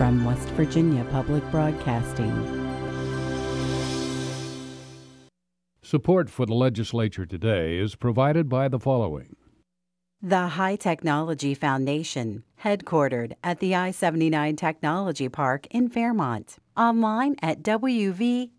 from West Virginia Public Broadcasting. Support for the Legislature Today is provided by the following. The High Technology Foundation, headquartered at the I-79 Technology Park in Fairmont. Online at wvhtf.org.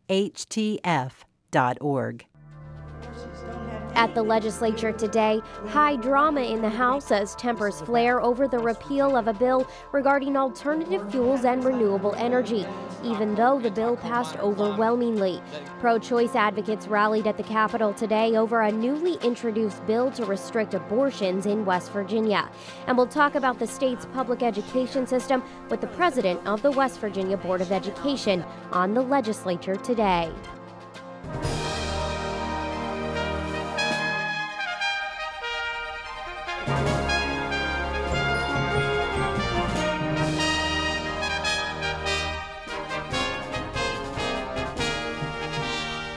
At the Legislature today, high drama in the House as tempers flare over the repeal of a bill regarding alternative fuels and renewable energy, even though the bill passed overwhelmingly. Pro-choice advocates rallied at the Capitol today over a newly introduced bill to restrict abortions in West Virginia. And we'll talk about the state's public education system with the president of the West Virginia Board of Education on the Legislature today.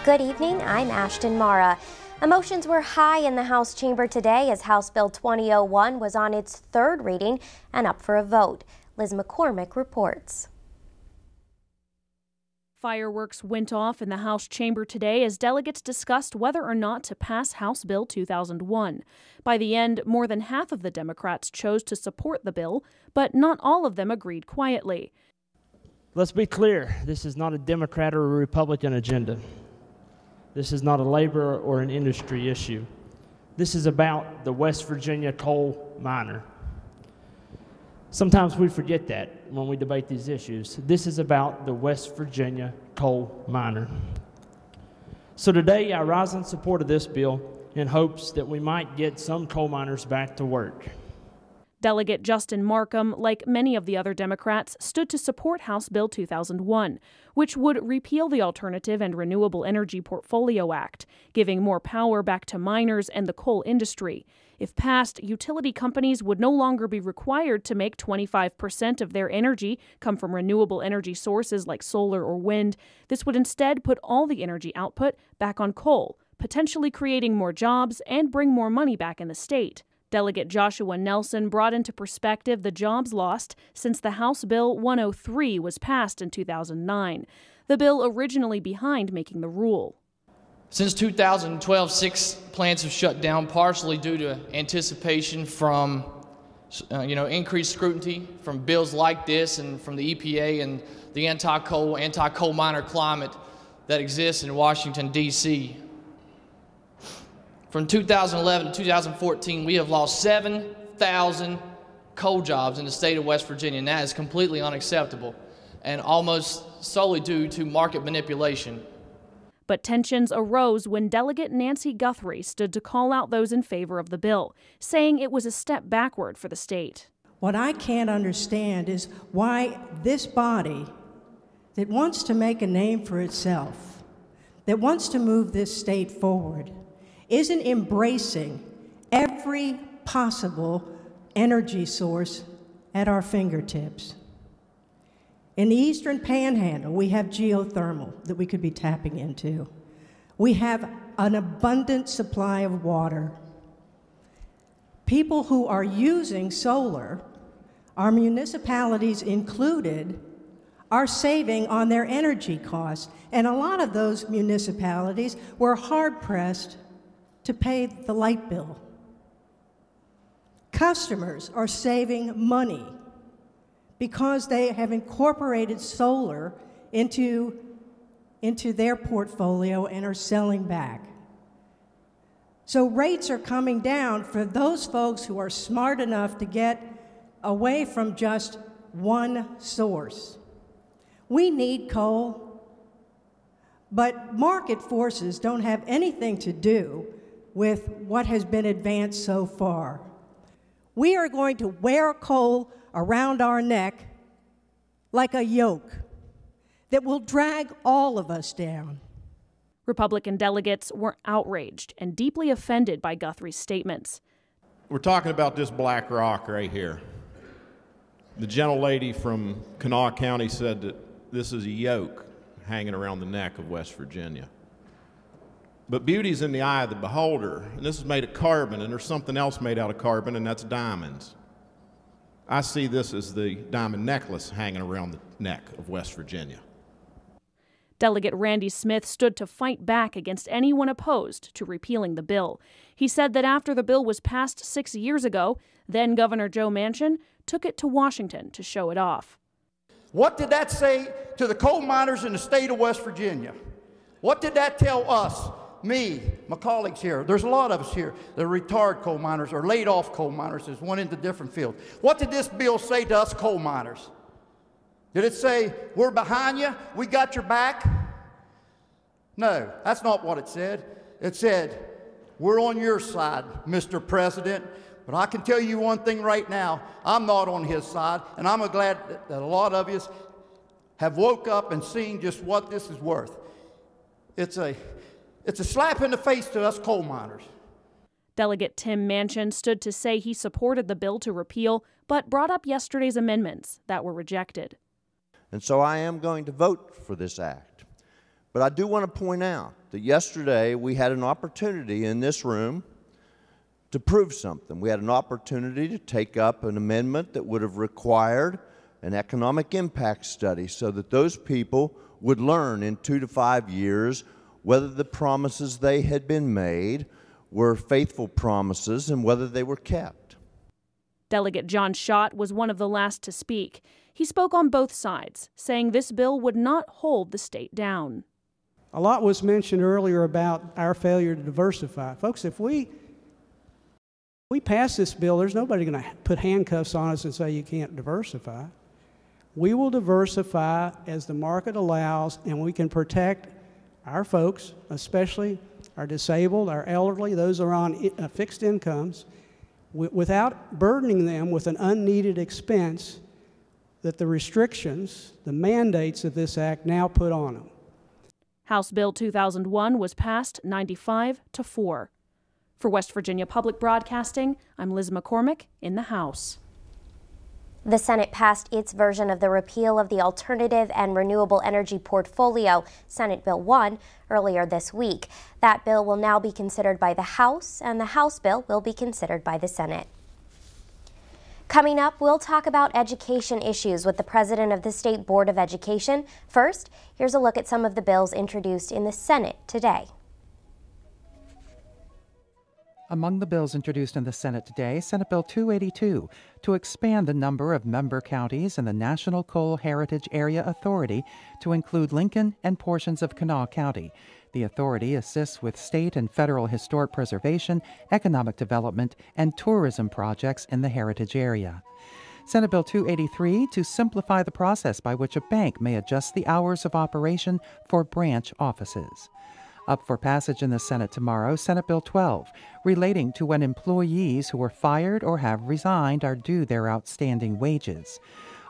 Good evening, I'm Ashton Mara. Emotions were high in the House chamber today as House Bill 2001 was on its third reading and up for a vote. Liz McCormick reports. Fireworks went off in the House chamber today as delegates discussed whether or not to pass House Bill 2001. By the end, more than half of the Democrats chose to support the bill, but not all of them agreed quietly. Let's be clear, this is not a Democrat or a Republican agenda. This is not a labor or an industry issue. This is about the West Virginia coal miner. Sometimes we forget that when we debate these issues. This is about the West Virginia coal miner. So today I rise in support of this bill in hopes that we might get some coal miners back to work. Delegate Justin Markham, like many of the other Democrats, stood to support House Bill 2001, which would repeal the Alternative and Renewable Energy Portfolio Act, giving more power back to miners and the coal industry. If passed, utility companies would no longer be required to make 25% of their energy come from renewable energy sources like solar or wind. This would instead put all the energy output back on coal, potentially creating more jobs and bring more money back in the state. Delegate Joshua Nelson brought into perspective the jobs lost since the House Bill 103 was passed in 2009, the bill originally behind making the rule. Since 2012, 6 plants have shut down, partially due to anticipation from increased scrutiny from bills like this and from the EPA and the anti-coal miner climate that exists in Washington, D.C. From 2011 to 2014, we have lost 7,000 coal jobs in the state of West Virginia, and that is completely unacceptable and almost solely due to market manipulation. But tensions arose when Delegate Nancy Guthrie stood to call out those in favor of the bill, saying it was a step backward for the state. What I can't understand is why this body that wants to make a name for itself, that wants to move this state forward, isn't embracing every possible energy source at our fingertips. In the Eastern Panhandle, we have geothermal that we could be tapping into. We have an abundant supply of water. People who are using solar, our municipalities included, are saving on their energy costs. And a lot of those municipalities were hard-pressed to pay the light bill. Customers are saving money because they have incorporated solar into their portfolio and are selling back. So rates are coming down for those folks who are smart enough to get away from just one source. We need coal, but market forces don't have anything to do with what has been advanced so far. We are going to wear coal around our neck like a yoke that will drag all of us down. Republican delegates were outraged and deeply offended by Guthrie's statements. We're talking about this black rock right here. The gentlelady from Kanawha County said that this is a yoke hanging around the neck of West Virginia. But beauty's in the eye of the beholder, and this is made of carbon, and there's something else made out of carbon, and that's diamonds. I see this as the diamond necklace hanging around the neck of West Virginia. Delegate Randy Smith stood to fight back against anyone opposed to repealing the bill. He said that after the bill was passed 6 years ago, then Governor Joe Manchin took it to Washington to show it off. What did that say to the coal miners in the state of West Virginia? What did that tell us? Me, my colleagues here, there's a lot of us here, the retired coal miners or laid off coal miners that went into different fields. What did this bill say to us coal miners? Did it say, we're behind you, we got your back? No, that's not what it said. It said, we're on your side, Mr. President, but I can tell you one thing right now, I'm not on his side, and I'm glad that a lot of you have woke up and seen just what this is worth. It's a slap in the face to us coal miners. Delegate Tim Manchin stood to say he supported the bill to repeal, but brought up yesterday's amendments that were rejected. And so I am going to vote for this act. But I do want to point out that yesterday we had an opportunity in this room to prove something. We had an opportunity to take up an amendment that would have required an economic impact study so that those people would learn in 2 to 5 years whether the promises they had been made were faithful promises and whether they were kept. Delegate John Schott was one of the last to speak. He spoke on both sides, saying this bill would not hold the state down. A lot was mentioned earlier about our failure to diversify. Folks, if we pass this bill, there's nobody going to put handcuffs on us and say you can't diversify. We will diversify as the market allows, and we can protect our folks, especially our disabled, our elderly, those who are on fixed incomes, without burdening them with an unneeded expense that the restrictions, the mandates of this act now put on them. House Bill 2001 was passed 95-4. For West Virginia Public Broadcasting, I'm Liz McCormick in the House. The Senate passed its version of the repeal of the Alternative and Renewable Energy Portfolio, Senate Bill 1, earlier this week. That bill will now be considered by the House, and the House bill will be considered by the Senate. Coming up, we'll talk about education issues with the president of the State Board of Education. First, here's a look at some of the bills introduced in the Senate today. Among the bills introduced in the Senate today, Senate Bill 282 to expand the number of member counties in the National Coal Heritage Area Authority to include Lincoln and portions of Kanawha County. The authority assists with state and federal historic preservation, economic development, and tourism projects in the heritage area. Senate Bill 283 to simplify the process by which a bank may adjust the hours of operation for branch offices. Up for passage in the Senate tomorrow, Senate Bill 12, relating to when employees who are fired or have resigned are due their outstanding wages.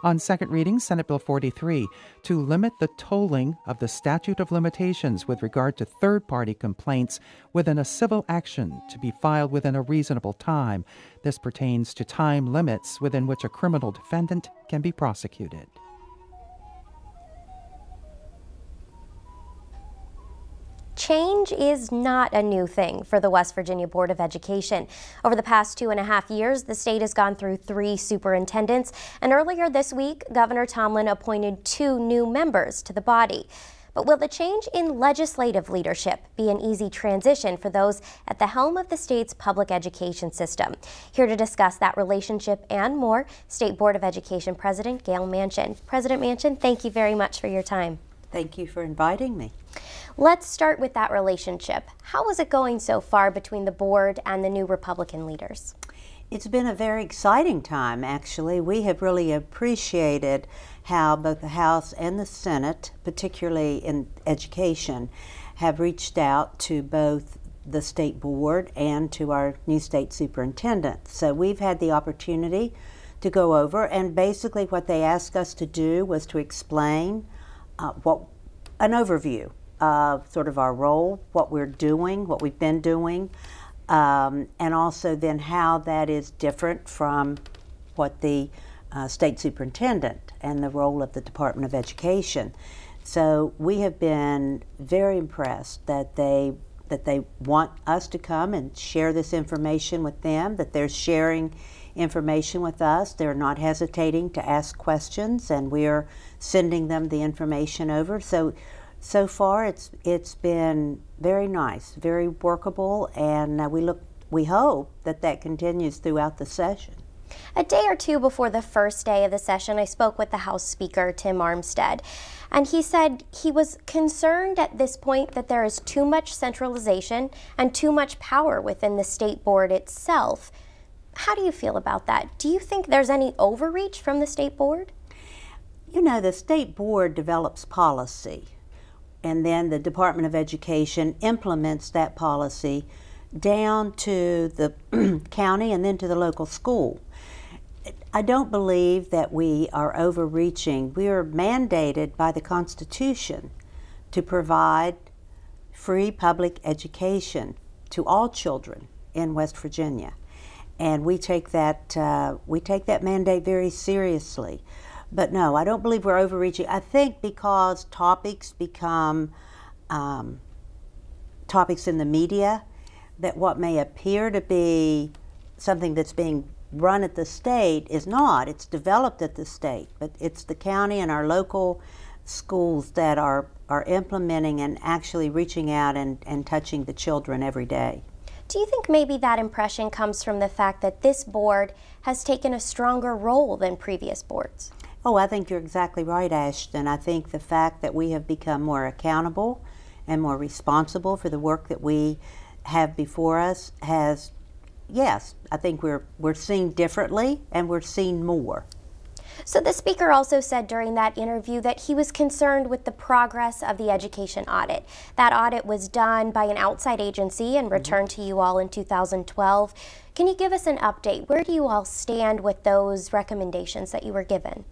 On second reading, Senate Bill 43, to limit the tolling of the statute of limitations with regard to third-party complaints within a civil action to be filed within a reasonable time. This pertains to time limits within which a criminal defendant can be prosecuted. Change is not a new thing for the West Virginia Board of Education. Over the past 2.5 years, the state has gone through 3 superintendents, and earlier this week, Governor Tomlin appointed 2 new members to the body. But will the change in legislative leadership be an easy transition for those at the helm of the state's public education system? Here to discuss that relationship and more, State Board of Education President Gail Manchin. President Manchin, thank you very much for your time. Thank you for inviting me. Let's start with that relationship. How is it going so far between the board and the new Republican leaders? It's been a very exciting time, actually. We have really appreciated how both the House and the Senate, particularly in education, have reached out to both the state board and to our new state superintendent. So we've had the opportunity to go over, and basically what they asked us to do was to explain an overview of sort of our role, what we're doing, what we've been doing, and also then how that is different from what the state superintendent and the role of the Department of Education. So we have been very impressed that they that they want us to come and share this information with them, that they're sharing information with us. They're not hesitating to ask questions, and we're sending them the information over. So far it's been very nice, very workable, and we hope that continues throughout the session. A day or two before the first day of the session, I spoke with the House Speaker, Tim Armstead, and he said he was concerned at this point that there is too much centralization and too much power within the state board itself. How do you feel about that? Do you think there's any overreach from the state board? You know, the state board develops policy, and then the Department of Education implements that policy down to the county and then to the local school. I don't believe that we are overreaching. We are mandated by the Constitution to provide free public education to all children in West Virginia, and we take that mandate very seriously. But no, I don't believe we're overreaching. I think because topics become topics in the media, that what may appear to be something that's being run at the state is not. It's developed at the state, but it's the county and our local schools that are implementing and actually reaching out and touching the children every day. Do you think maybe that impression comes from the fact that this board has taken a stronger role than previous boards? Oh, I think you're exactly right, Ashton. I think the fact that we have become more accountable and more responsible for the work that we have before us has, yes, I think we're seen differently and we're seen more. So the speaker also said during that interview that he was concerned with the progress of the education audit. That audit was done by an outside agency and returned to you all in 2012. Can you give us an update? Where do you all stand with those recommendations that you were given?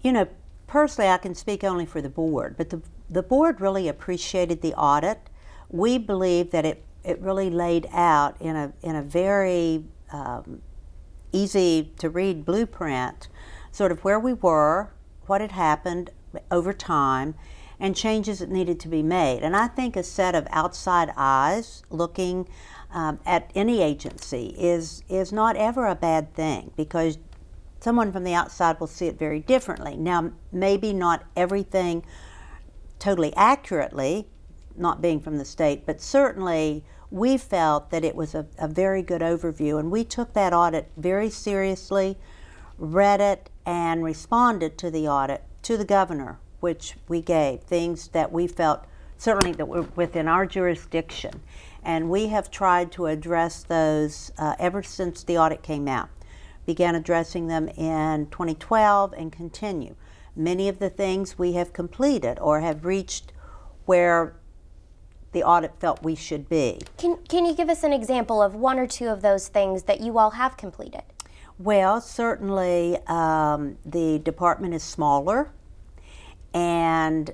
You know, personally I can speak only for the board, but the board really appreciated the audit. We believe that it really laid out in a very easy to read blueprint sort of where we were, what had happened over time, and changes that needed to be made. And I think a set of outside eyes looking at any agency is not ever a bad thing, because someone from the outside will see it very differently. Now, maybe not everything totally accurately, not being from the state, but certainly we felt that it was a very good overview, and we took that audit very seriously, read it, and responded to the audit to the governor, which we gave things that we felt certainly that were within our jurisdiction. And we have tried to address those ever since the audit came out. Began addressing them in 2012 and continue. Many of the things we have completed or have reached where the audit felt we should be. Can you give us an example of one or two of those things that you all have completed? Well, certainly the department is smaller, and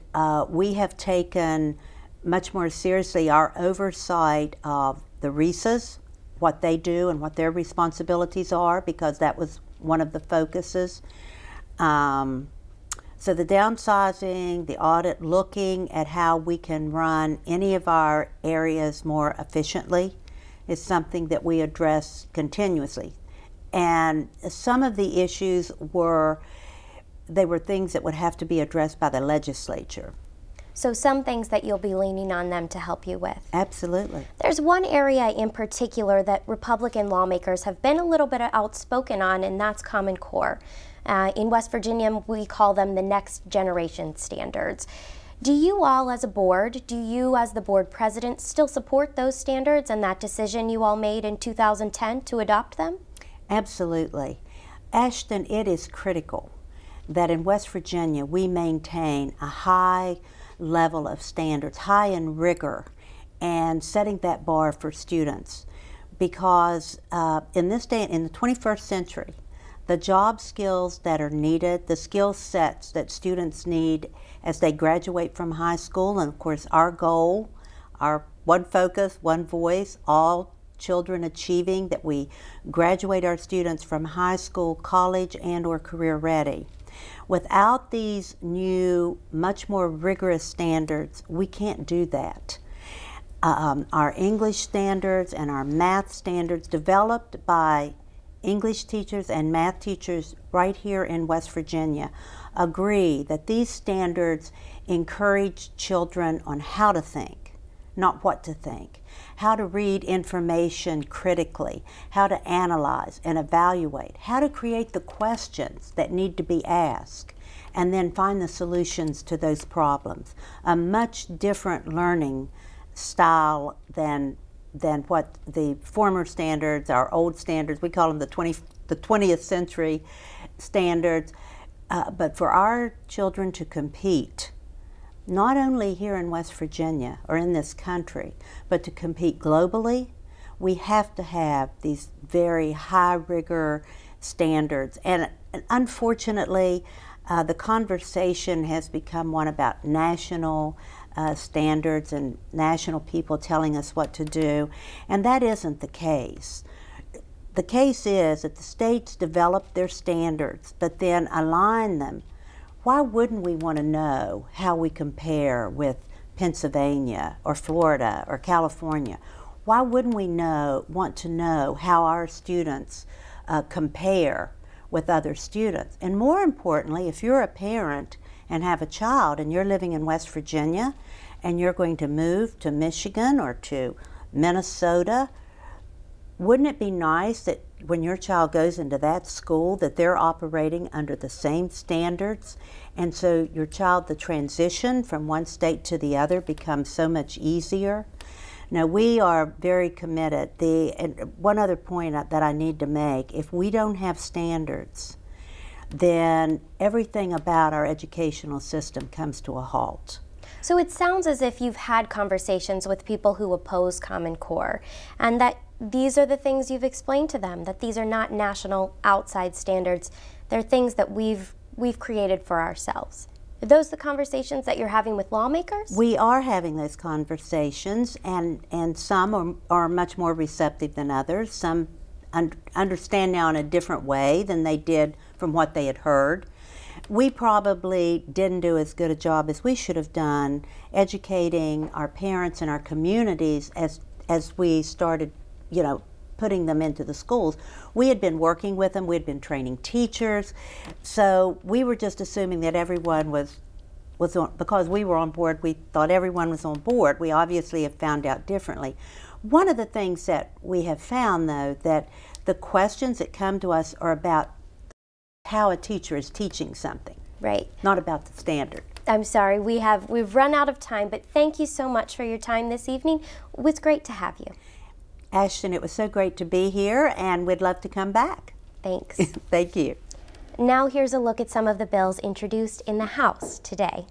we have taken much more seriously our oversight of the RESAs, what they do and what their responsibilities are, because that was one of the focuses. So the downsizing, the audit, looking at how we can run any of our areas more efficiently is something that we address continuously. And some of the issues were things that would have to be addressed by the legislature. So some things that you'll be leaning on them to help you with. Absolutely. There's one area in particular that Republican lawmakers have been a little bit outspoken on, and that's Common Core. In West Virginia, we call them the next generation standards. Do you all as a board, do you as the board president still support those standards and that decision you all made in 2010 to adopt them? Absolutely. Ashton, it is critical that in West Virginia we maintain a high level of standards, high in rigor, and setting that bar for students. Because in this day, in the 21st century, the job skills that are needed, the skill sets that students need as they graduate from high school, and of course our goal, our one focus, one voice, all children achieving, that we graduate our students from high school, college, and or career ready. Without these new, much more rigorous standards, we can't do that. our English standards and our math standards developed by English teachers and math teachers right here in West Virginia agree that these standards encourage children on how to think, not what to think, how to read information critically, how to analyze and evaluate, how to create the questions that need to be asked, and then find the solutions to those problems. A much different learning style than what the former standards, our old standards, we call them the 20th century standards. But for our children to compete, not only here in West Virginia or in this country, but to compete globally, we have to have these very high rigor standards. And unfortunately, the conversation has become one about national standards and national people telling us what to do, and that isn't the case. The case is that the states develop their standards, but then align them. Why wouldn't we want to know how we compare with Pennsylvania or Florida or California? Why wouldn't we want to know how our students compare with other students? And more importantly, if you're a parent and have a child and you're living in West Virginia and you're going to move to Michigan or to Minnesota, wouldn't it be nice that when your child goes into that school that they're operating under the same standards, and so your child, the transition from one state to the other becomes so much easier? Now, we are very committed. And one other point that I need to make, if we don't have standards, then everything about our educational system comes to a halt. So it sounds as if you've had conversations with people who oppose Common Core, and that these are the things you've explained to them, that these are not national outside standards. They're things that we've created for ourselves. Are those the conversations that you're having with lawmakers? We are having those conversations, and some are much more receptive than others. Some understand now in a different way than they did from what they had heard. We probably didn't do as good a job as we should have done educating our parents and our communities as we started, putting them into the schools. We had been working with them, we had been training teachers, so we were just assuming that everyone was on, because we were on board, we thought everyone was on board. We obviously have found out differently. One of the things that we have found, though, that the questions that come to us are about how a teacher is teaching something. Right. Not about the standard. I'm sorry, we've run out of time, but thank you so much for your time this evening. It was great to have you. Ashton, it was so great to be here, and we'd love to come back. Thanks. Thank you. Now here's a look at some of the bills introduced in the House today.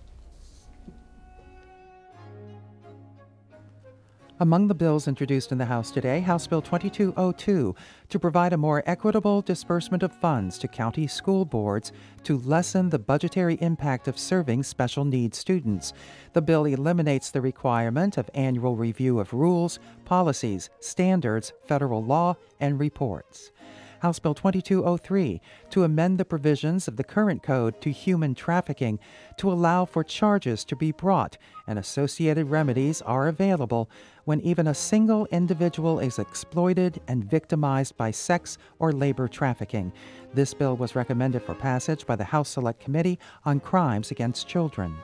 Among the bills introduced in the House today, House Bill 2202 to provide a more equitable disbursement of funds to county school boards to lessen the budgetary impact of serving special needs students. The bill eliminates the requirement of annual review of rules, policies, standards, federal law, and reports. House Bill 2203 to amend the provisions of the current code to human trafficking to allow for charges to be brought and associated remedies are available when even a single individual is exploited and victimized by sex or labor trafficking. This bill was recommended for passage by the House Select Committee on Crimes Against Children.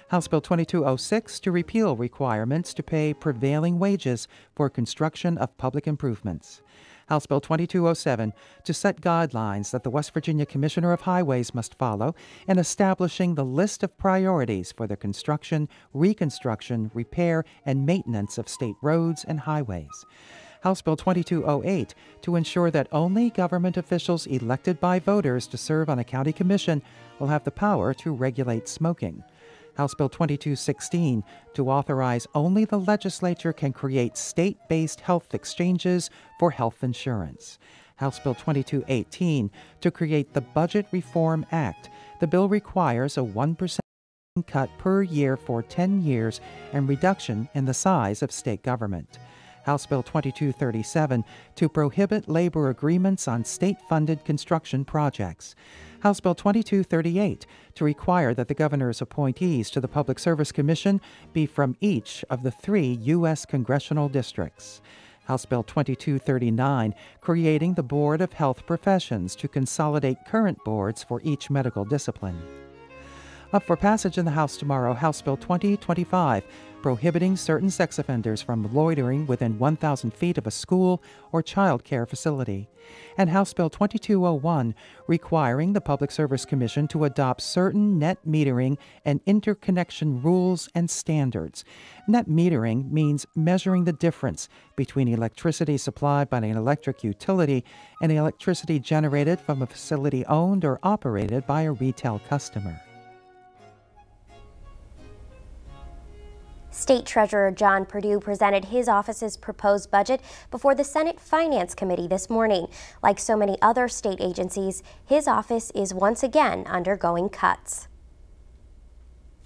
House Bill 2206 to repeal requirements to pay prevailing wages for construction of public improvements. House Bill 2207 to set guidelines that the West Virginia Commissioner of Highways must follow in establishing the list of priorities for the construction, reconstruction, repair, and maintenance of state roads and highways. House Bill 2208 to ensure that only government officials elected by voters to serve on a county commission will have the power to regulate smoking. House Bill 2216 to authorize only the legislature can create state-based health exchanges for health insurance. House Bill 2218 to create the Budget Reform Act. The bill requires a 1% cut per year for 10 years and reduction in the size of state government. House Bill 2237 to prohibit labor agreements on state-funded construction projects. House Bill 2238 to require that the governor's appointees to the Public Service Commission be from each of the 3 U.S. congressional districts. House Bill 2239, creating the Board of Health Professions to consolidate current boards for each medical discipline. Up for passage in the House tomorrow, House Bill 2025, prohibiting certain sex offenders from loitering within 1,000 feet of a school or child care facility. And House Bill 2201, requiring the Public Service Commission to adopt certain net metering and interconnection rules and standards. Net metering means measuring the difference between electricity supplied by an electric utility and electricity generated from a facility owned or operated by a retail customer. State Treasurer John Perdue presented his office's proposed budget before the Senate Finance Committee this morning. Like so many other state agencies, his office is once again undergoing cuts.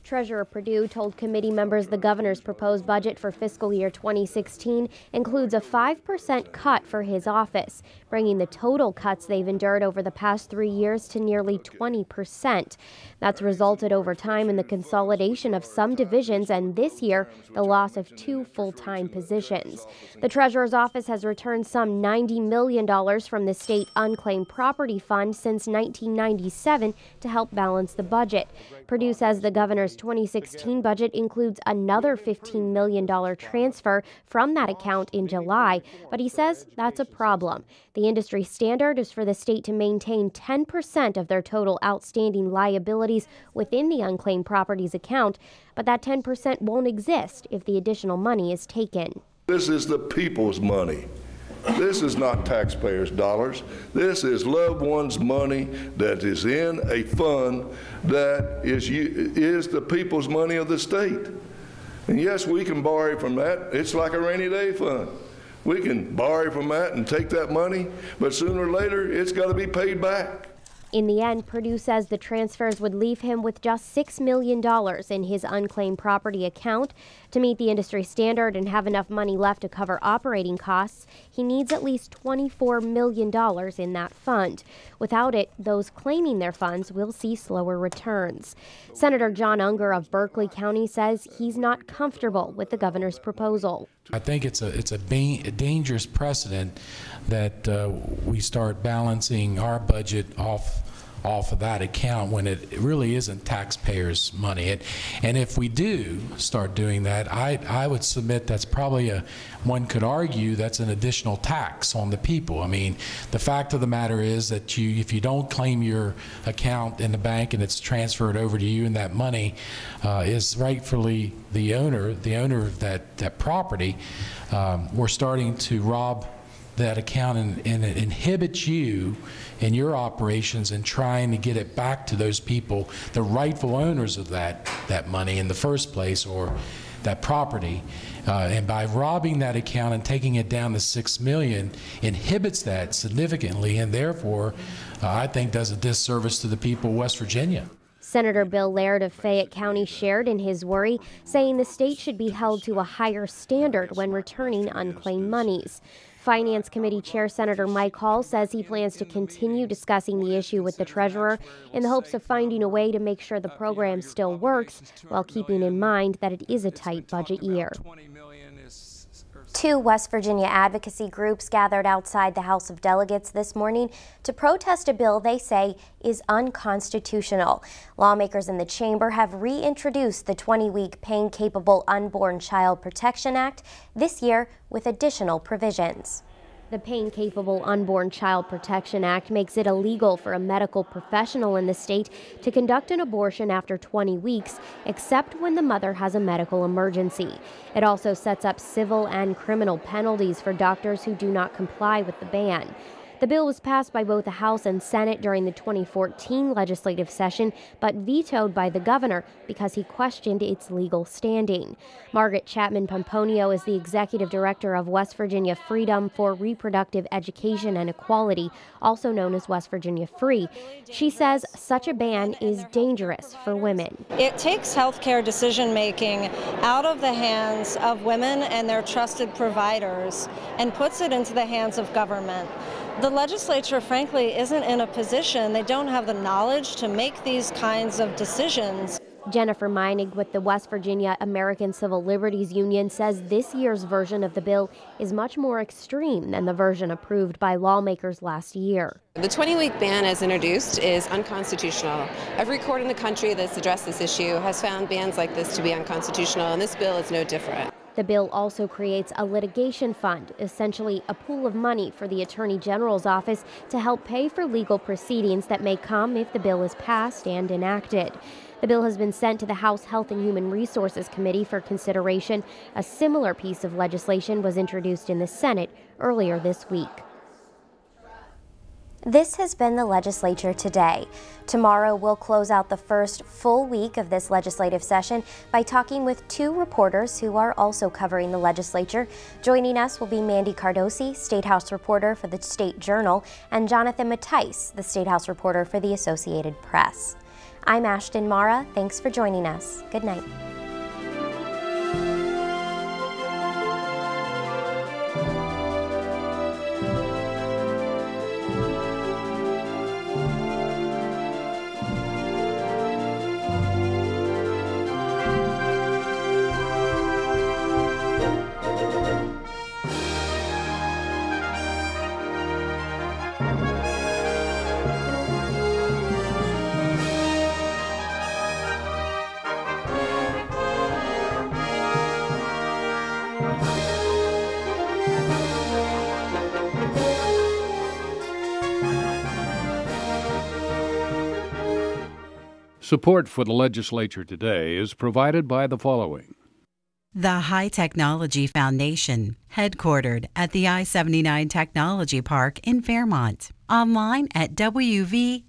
Treasurer Perdue told committee members the governor's proposed budget for fiscal year 2016 includes a 5% cut for his office, bringing the total cuts they've endured over the past 3 years to nearly 20%. That's resulted over time in the consolidation of some divisions and this year, the loss of 2 full-time positions. The treasurer's office has returned some $90 million from the state unclaimed property fund since 1997 to help balance the budget. Perdue says the governor's 2016 budget includes another $15 million transfer from that account in July, but he says that's a problem. The industry standard is for the state to maintain 10% of their total outstanding liabilities within the unclaimed properties account, but that 10% won't exist if the additional money is taken. This is the people's money. This is not taxpayers' dollars. This is loved ones' money that is in a fund that is the people's money of the state. And yes, we can borrow from that. It's like a rainy day fund. We can borrow from that and take that money, but sooner or later, it's got to be paid back. In the end, Perdue says the transfers would leave him with just $6 million in his unclaimed property account. To meet the industry standard and have enough money left to cover operating costs, he needs at least $24 million in that fund. Without it, those claiming their funds will see slower returns. Senator John Unger of Berkeley County says he's not comfortable with the governor's proposal. I think it's a dangerous precedent that we start balancing our budget off of that account when it really isn't taxpayers' money. And if we do start doing that, I would submit that's probably one could argue that's an additional tax on the people. I mean, the fact of the matter is that if you don't claim your account in the bank and it's transferred over to you and that money is rightfully the owner of that property, we're starting to rob that account and it inhibits you in your operations and trying to get it back to those people, the rightful owners of that money in the first place or that property. And by robbing that account and taking it down to $6 million inhibits that significantly and therefore I think does a disservice to the people of West Virginia. Senator Bill Laird of Fayette County shared in his worry, saying the state should be held to a higher standard when returning unclaimed monies. Finance Committee Chair Senator Mike Hall says he plans to continue discussing the issue with the treasurer in the hopes of finding a way to make sure the program still works while keeping in mind that it is a tight budget year. 2 West Virginia advocacy groups gathered outside the House of Delegates this morning to protest a bill they say is unconstitutional. Lawmakers in the chamber have reintroduced the 20-week pain-capable Unborn Child Protection Act this year with additional provisions. The Pain-Capable Unborn Child Protection Act makes it illegal for a medical professional in the state to conduct an abortion after 20 weeks, except when the mother has a medical emergency. It also sets up civil and criminal penalties for doctors who do not comply with the ban. The bill was passed by both the House and Senate during the 2014 legislative session, but vetoed by the governor because he questioned its legal standing. Margaret Chapman Pomponio is the executive director of West Virginia Freedom for Reproductive Education and Equality, also known as West Virginia Free. She says such a ban is dangerous for women. It takes healthcare decision-making out of the hands of women and their trusted providers and puts it into the hands of government. The legislature, frankly, isn't in a position, they don't have the knowledge to make these kinds of decisions. Jennifer Meinig with the West Virginia American Civil Liberties Union says this year's version of the bill is much more extreme than the version approved by lawmakers last year. The 20-week ban as introduced is unconstitutional. Every court in the country that's addressed this issue has found bans like this to be unconstitutional, and this bill is no different. The bill also creates a litigation fund, essentially a pool of money for the Attorney General's office to help pay for legal proceedings that may come if the bill is passed and enacted. The bill has been sent to the House Health and Human Resources Committee for consideration. A similar piece of legislation was introduced in the Senate earlier this week. This has been the Legislature Today. Tomorrow we'll close out the first full week of this legislative session by talking with two reporters who are also covering the legislature. Joining us will be Mandy Cardosi, State House reporter for the State Journal, and Jonathan Mattice, the State House reporter for the Associated Press. I'm Ashton Mara. Thanks for joining us. Good night. Support for the Legislature Today is provided by the following. The High Technology Foundation, headquartered at the I-79 Technology Park in Fairmont. Online at wvhtf.org.